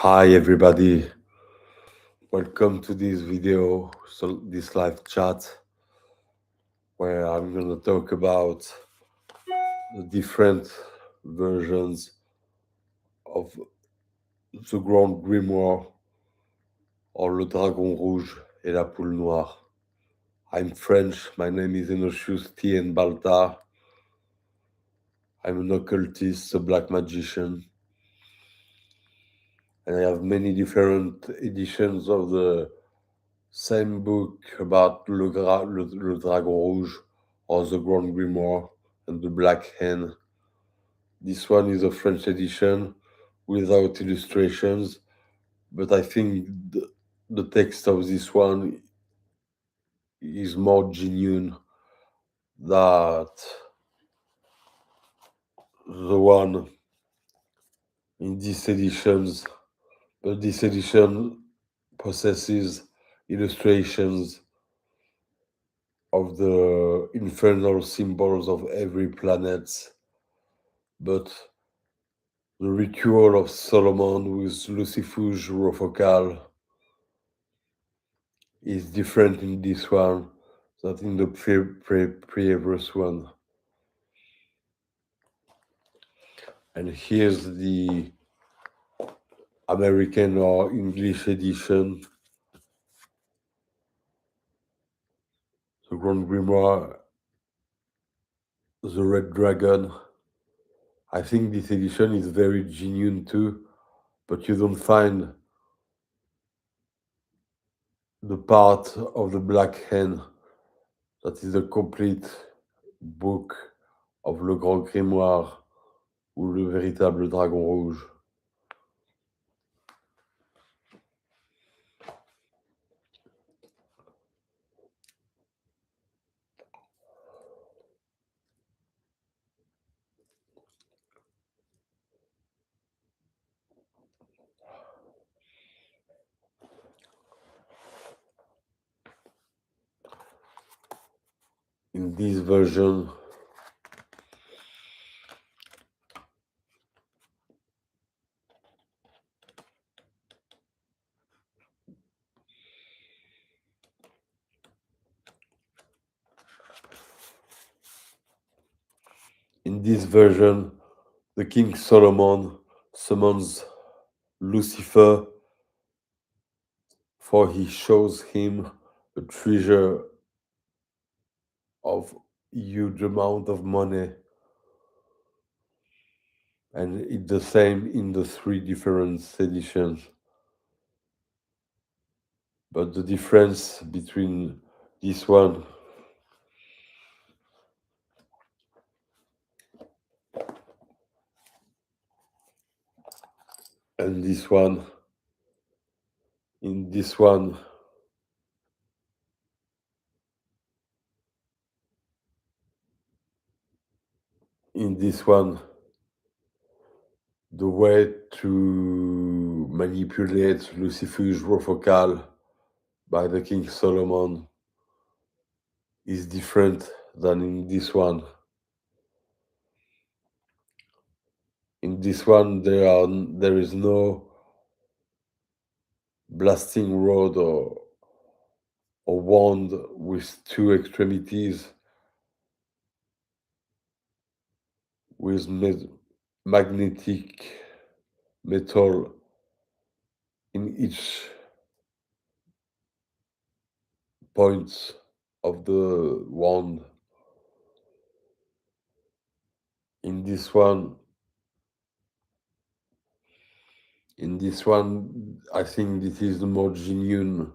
Hi everybody, welcome to this video, this live chat where I'm gonna talk about the different versions of the Grand Grimoire or Le Dragon Rouge et la Poule Noire. I'm French, my name is Enocius T. N. Baltar. I'm an occultist, a black magician, and I have many different editions of the same book about Le Dragon Rouge or the Grand Grimoire and the Black Hen. This one is a French edition without illustrations, but I think the text of this one is more genuine than the one in these editions. But this edition possesses illustrations of the infernal symbols of every planet, but the ritual of Solomon with Lucifuge Rofocal is different in this one than in the previous one. And here's the American or English edition. The Grand Grimoire, the Red Dragon. I think this edition is very genuine too, but you don't find the part of the Black Hen that is a complete book of Le Grand Grimoire ou Le Véritable Dragon Rouge. In this version, the King Solomon summons Lucifer, for he shows him a treasure of huge amount of money, and it's the same in the three different editions. But the difference between this one and this one, in this one, the way to manipulate Lucifuge Rofocal by the King Solomon is different than in this one. In this one, there is no blasting rod or wand with two extremities with magnetic metal in each point of the wand. In this one, I think this is the more genuine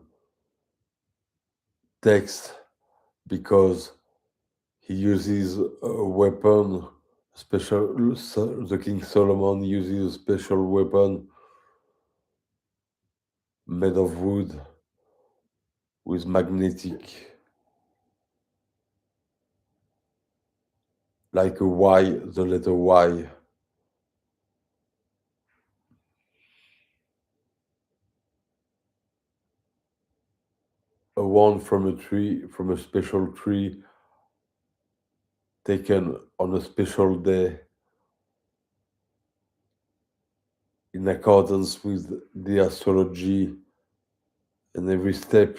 text because he uses a weapon, the King Solomon uses a special weapon made of wood with magnetic, like a Y, the letter Y. A wand from a special tree, taken on a special day, in accordance with the astrology, and every step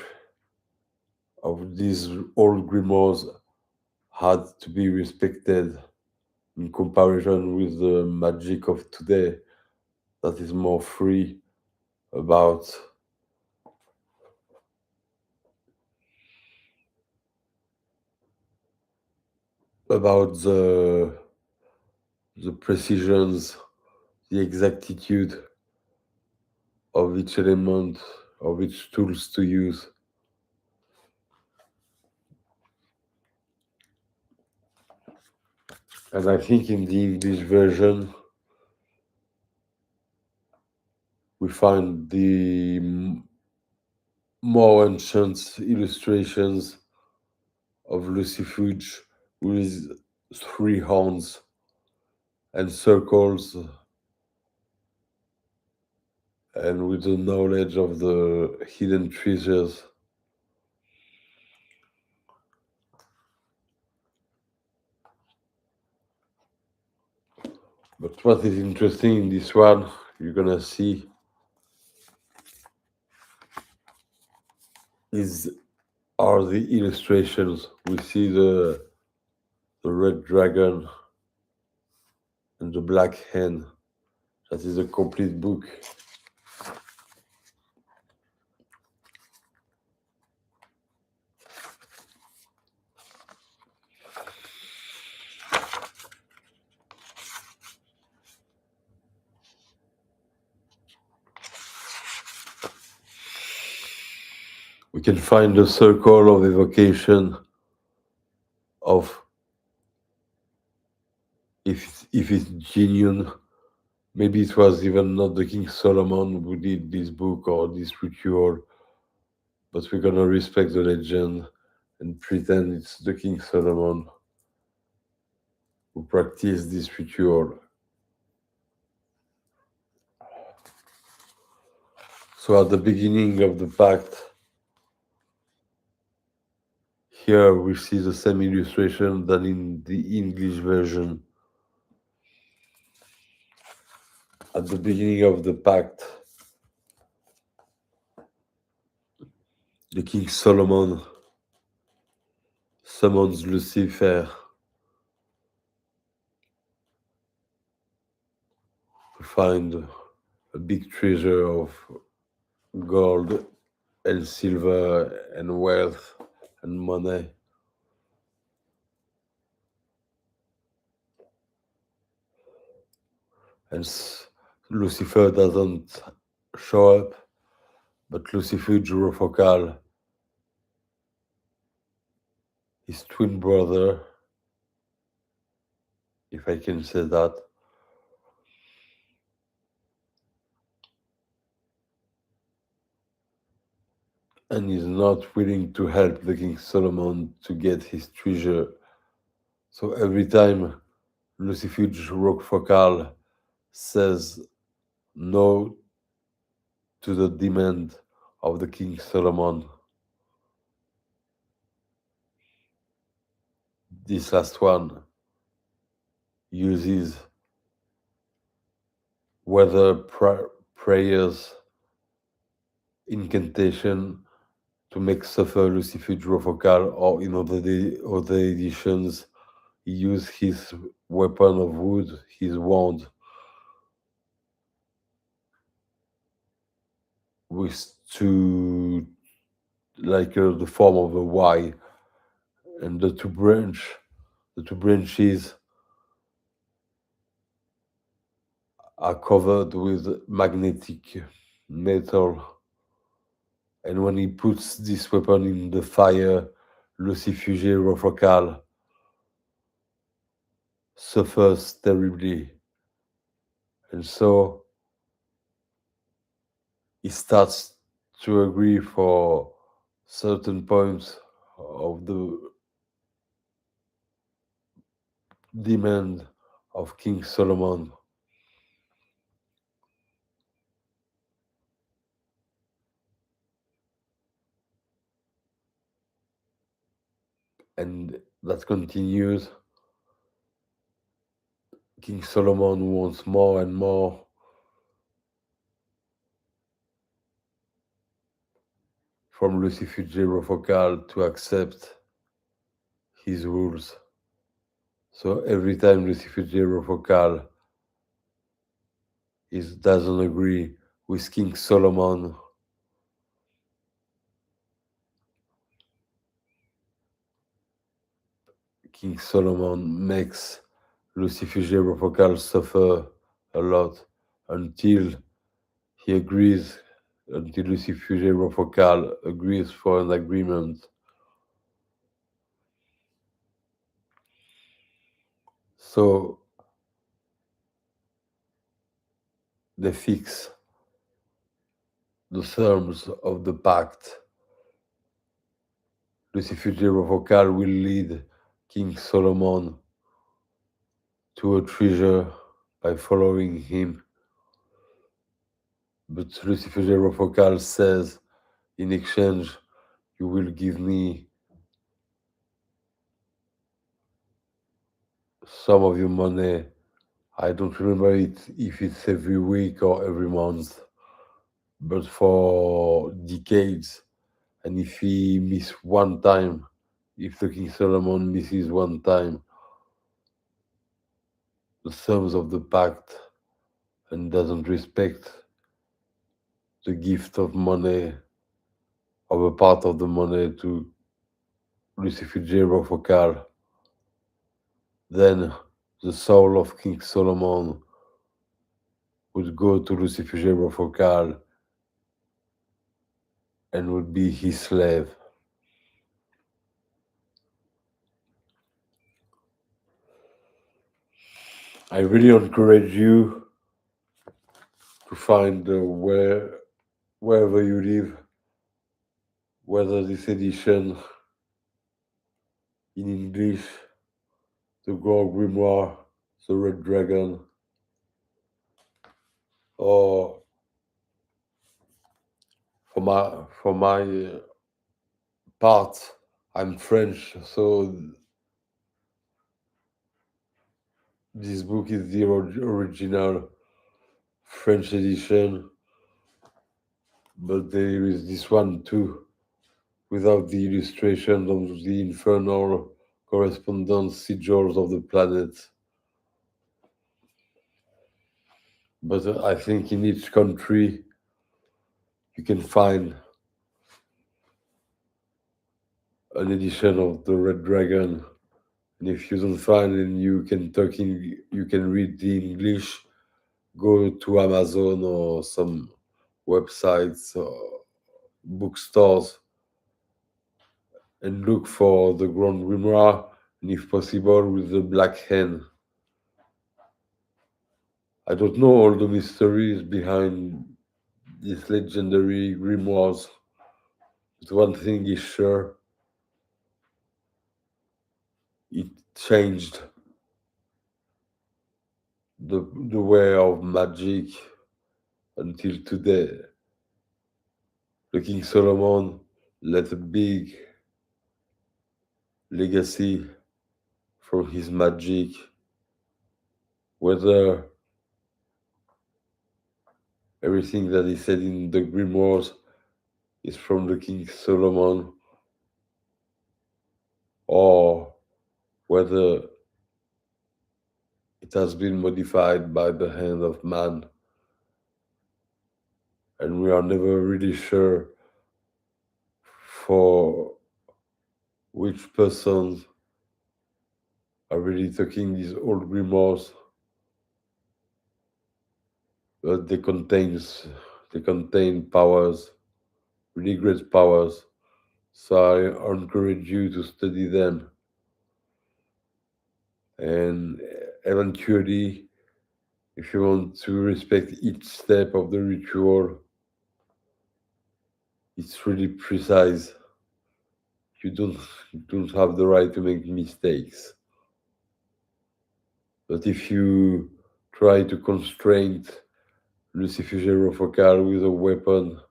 of these old grimoires had to be respected in comparison with the magic of today that is more free about about the precisions, the exactitude of each element, of each tools to use. And I think in the English version, we find the more ancient illustrations of Lucifuge with three horns and circles, and with the knowledge of the hidden treasures. But what is interesting in this one, you're gonna see, is are the illustrations. We see the red dragon and the black hen. That is a complete book. We can find a circle of evocation of if it's genuine. Maybe it was even not the King Solomon who did this book or this ritual, but we're gonna respect the legend and pretend it's the King Solomon who practiced this ritual. So at the beginning of the pact, here we see the same illustration than in the English version. At the beginning of the pact, the King Solomon summons Lucifer to find a big treasure of gold and silver and wealth and money. And Lucifer doesn't show up, but Lucifer Jurofocal, his twin brother, if I can say that, and is not willing to help the King Solomon to get his treasure. So every time Lucifer Jurofocal says no to the demand of the King Solomon, this last one uses whether prayers, incantation to make suffer Lucifer Focal, or in other editions, he used his weapon of wood, his wand, with the form of a Y, and the two branches are covered with magnetic metal. And when he puts this weapon in the fire, Lucifuge Rofocal suffers terribly. And so he starts to agree for certain points of the demand of King Solomon. And that continues. King Solomon wants more and more. from Lucifer Focal to accept his rules. So every time Lucifer Focal doesn't agree with King Solomon, King Solomon makes Lucifer Focal suffer a lot until he agrees, until Lucifer Focal agrees for an agreement. So they fix the terms of the pact. Lucifer Vocal will lead King Solomon to a treasure by following him. But Lucifer Vocal says, in exchange, you will give me some of your money. I don't remember if it's every week or every month, but for decades. And if he miss one time, if the King Solomon misses one time, the terms of the pact and doesn't respect the gift of money, of a part of the money to Lucifer Focal, then the soul of King Solomon would go to Lucifer Focal and would be his slave. I really encourage you to find wherever you live, whether this edition in English, the Grand Grimoire, the Red Dragon, or for my part, I'm French, so this book is the original French edition, but there is this one too, without the illustrations of the infernal correspondence sigils of the planet. But I think in each country you can find an edition of the Red Dragon. And if you don't find it, you can read the English, go to Amazon or some websites or bookstores and look for the Grand Grimoire, and if possible, with the black hand. I don't know all the mysteries behind these legendary grimoires, but one thing is sure, it changed the way of magic until today. The King Solomon left a big legacy from his magic, whether everything that he said in the grimoires is from the King Solomon, or whether it has been modified by the hand of man, and we are never really sure for which persons are really talking these old grimoires, but they contain powers, really great powers. So I encourage you to study them, and eventually, if you want to respect each step of the ritual, it's really precise. You don't have the right to make mistakes. But if you try to constrain Lucifer Focal with a weapon,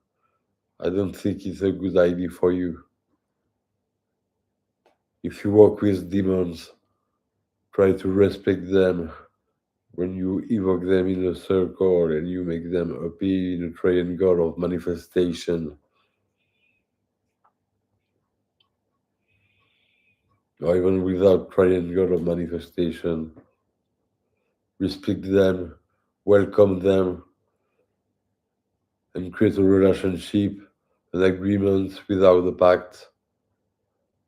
I don't think it's a good idea for you. If you work with demons, try to respect them when you evoke them in a circle and you make them appear in a triangle of manifestation. or even without triangle of manifestation. Respect them, welcome them, and create a relationship, an agreement without a pact.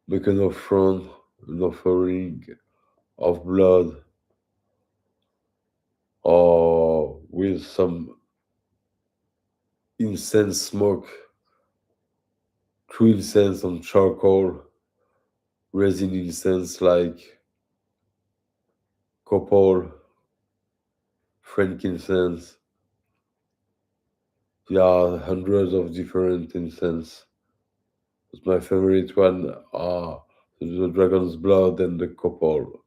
Make an affront, an offering of blood, or with some incense smoke, true incense on charcoal, resin incense like copal, frankincense. There are hundreds of different incense, but my favorite one are the dragon's blood and the copal.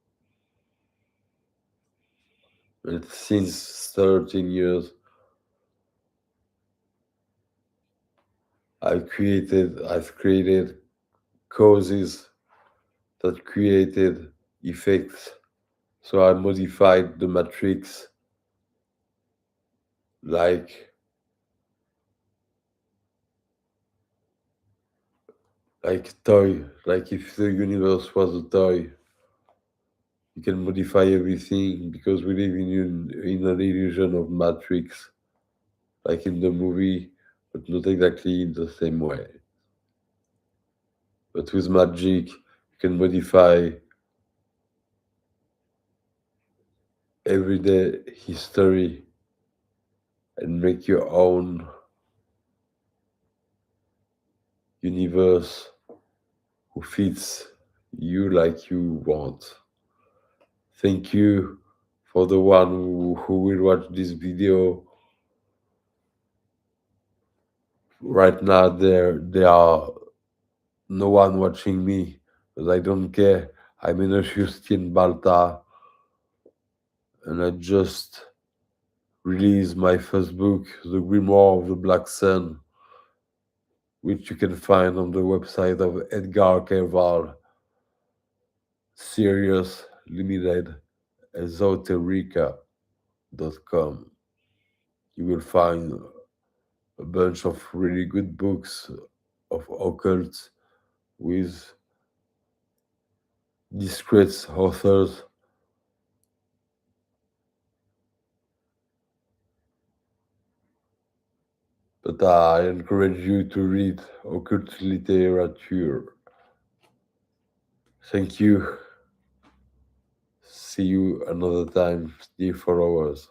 And since 13 years, I've created causes that created effects. So I modified the matrix like toy, like if the universe was a toy, you can modify everything because we live in an illusion of matrix, like in the movie, but not exactly in the same way. But with magic, you can modify everyday history and make your own universe who fits you like you want. Thank you for the one who will watch this video. Right now, there are no one watching me, but I don't care. I'm in a Justin Balta, and I just released my first book, The Grimoire of the Black Sun, which you can find on the website of Edgar Keval, Serious Limited, esoterica.com. You will find a bunch of really good books of occult with discreet authors. But I encourage you to read occult literature. Thank you. See you another time, dear followers.